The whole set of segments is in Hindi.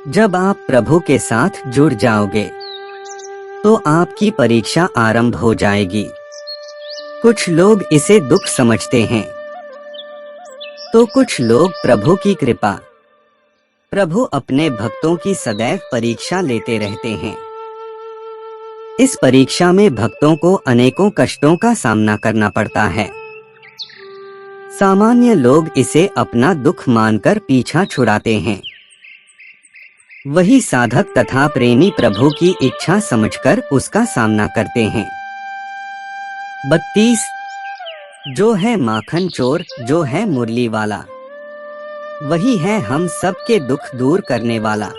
जब आप प्रभु के साथ जुड़ जाओगे तो आपकी परीक्षा आरंभ हो जाएगी। कुछ लोग इसे दुख समझते हैं तो कुछ लोग प्रभु की कृपा। प्रभु अपने भक्तों की सदैव परीक्षा लेते रहते हैं। इस परीक्षा में भक्तों को अनेकों कष्टों का सामना करना पड़ता है। सामान्य लोग इसे अपना दुख मानकर पीछा छुड़ाते हैं। वही साधक तथा प्रेमी प्रभु की इच्छा समझकर उसका सामना करते हैं। 32 जो है माखन चोर, जो है मुरली वाला, वही है हम सबके दुख दूर करने वाला।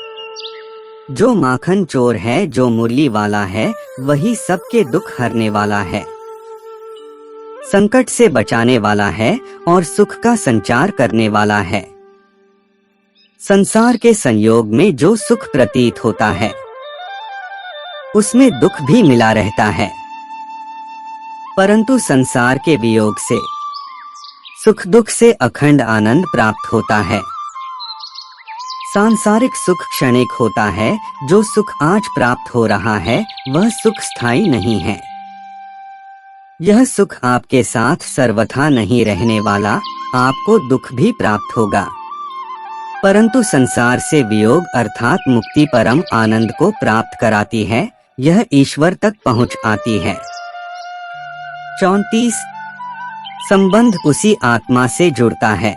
जो माखन चोर है, जो मुरली वाला है, वही सबके दुख हरने वाला है। संकट से बचाने वाला है और सुख का संचार करने वाला है। संसार के संयोग में जो सुख प्रतीत होता है उसमें दुख भी मिला रहता है, परंतु संसार के वियोग से सुख दुख से अखंड आनंद प्राप्त होता है। सांसारिक सुख क्षणिक होता है। जो सुख आज प्राप्त हो रहा है वह सुख स्थायी नहीं है। यह सुख आपके साथ सर्वथा नहीं रहने वाला। आपको दुख भी प्राप्त होगा, परंतु संसार से वियोग अर्थात मुक्ति परम आनंद को प्राप्त कराती है। यह ईश्वर तक पहुंच आती है। 34 संबंध उसी आत्मा से जुड़ता है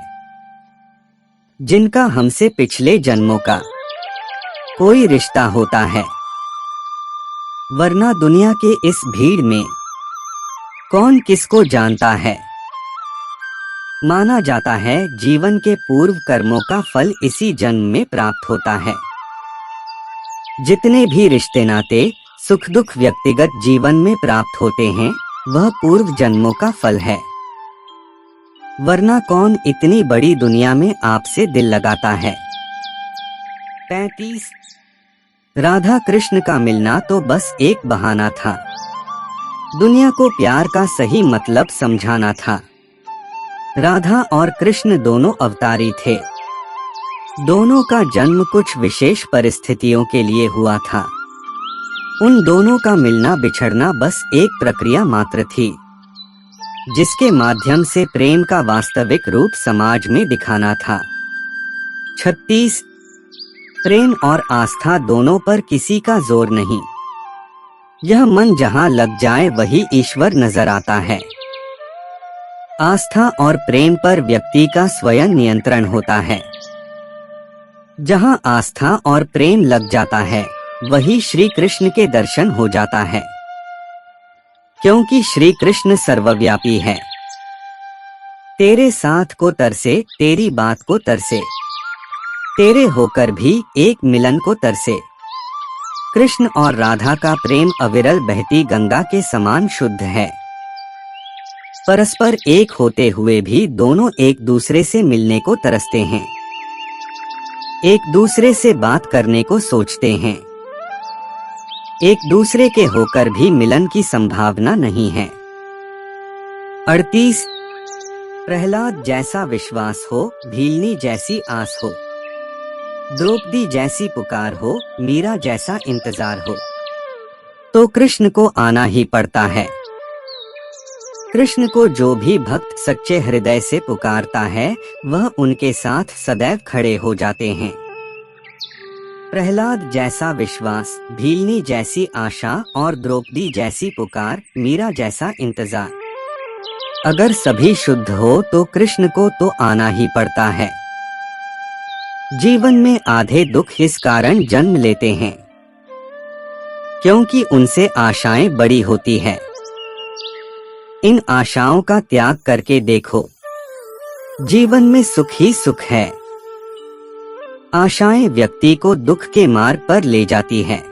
जिनका हमसे पिछले जन्मों का कोई रिश्ता होता है, वरना दुनिया के इस भीड़ में कौन किसको जानता है। माना जाता है जीवन के पूर्व कर्मों का फल इसी जन्म में प्राप्त होता है। जितने भी रिश्ते नाते सुख दुख व्यक्तिगत जीवन में प्राप्त होते हैं वह पूर्व जन्मों का फल है, वरना कौन इतनी बड़ी दुनिया में आपसे दिल लगाता है। 35 राधा कृष्ण का मिलना तो बस एक बहाना था। दुनिया को प्यार का सही मतलब समझाना था। राधा और कृष्ण दोनों अवतारी थे। दोनों का जन्म कुछ विशेष परिस्थितियों के लिए हुआ था। उन दोनों का मिलना बिछड़ना बस एक प्रक्रिया मात्र थी, जिसके माध्यम से प्रेम का वास्तविक रूप समाज में दिखाना था। 36 प्रेम और आस्था दोनों पर किसी का जोर नहीं। यह मन जहाँ लग जाए वही ईश्वर नजर आता है। आस्था और प्रेम पर व्यक्ति का स्वयं नियंत्रण होता है। जहाँ आस्था और प्रेम लग जाता है वही श्री कृष्ण के दर्शन हो जाता है, क्योंकि श्री कृष्ण सर्वव्यापी है। तेरे साथ को तरसे, तेरी बात को तरसे, तेरे होकर भी एक मिलन को तरसे। कृष्ण और राधा का प्रेम अविरल बहती गंगा के समान शुद्ध है। परस्पर एक होते हुए भी दोनों एक दूसरे से मिलने को तरसते हैं, एक दूसरे से बात करने को सोचते हैं। एक दूसरे के होकर भी मिलन की संभावना नहीं है। 38 प्रहलाद जैसा विश्वास हो, भीलनी जैसी आस हो, द्रौपदी जैसी पुकार हो, मीरा जैसा इंतजार हो, तो कृष्ण को आना ही पड़ता है। कृष्ण को जो भी भक्त सच्चे हृदय से पुकारता है वह उनके साथ सदैव खड़े हो जाते हैं। प्रहलाद जैसा विश्वास, भीलनी जैसी आशा और द्रौपदी जैसी पुकार, मीरा जैसा इंतजार। अगर सभी शुद्ध हो तो कृष्ण को तो आना ही पड़ता है। जीवन में आधे दुख इस कारण जन्म लेते हैं क्योंकि उनसे आशाएं बड़ी होती है। इन आशाओं का त्याग करके देखो, जीवन में सुख ही सुख है। आशाएं व्यक्ति को दुख के मार्ग पर ले जाती है।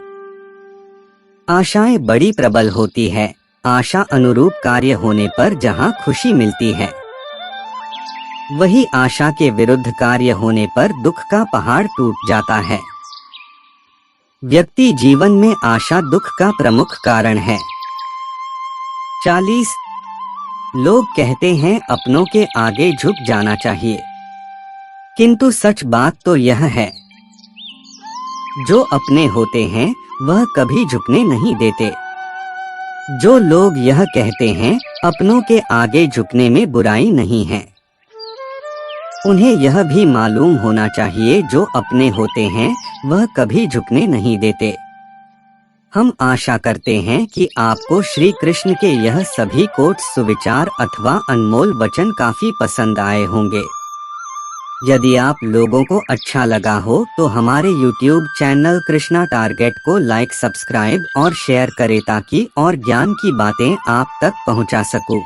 आशाएं बड़ी प्रबल होती है। आशा अनुरूप कार्य होने पर जहां खुशी मिलती है, वही आशा के विरुद्ध कार्य होने पर दुख का पहाड़ टूट जाता है। व्यक्ति जीवन में आशा दुख का प्रमुख कारण है। 40 लोग कहते हैं अपनों के आगे झुक जाना चाहिए, किंतु सच बात तो यह है जो अपने होते हैं वह कभी झुकने नहीं देते। जो लोग यह कहते हैं अपनों के आगे झुकने में बुराई नहीं है, उन्हें यह भी मालूम होना चाहिए जो अपने होते हैं वह कभी झुकने नहीं देते। हम आशा करते हैं कि आपको श्री कृष्ण के यह सभी कोट्स, सुविचार अथवा अनमोल वचन काफी पसंद आए होंगे। यदि आप लोगों को अच्छा लगा हो तो हमारे YouTube चैनल कृष्णा टारगेट को लाइक, सब्सक्राइब और शेयर करें ताकि और ज्ञान की बातें आप तक पहुंचा सकूं।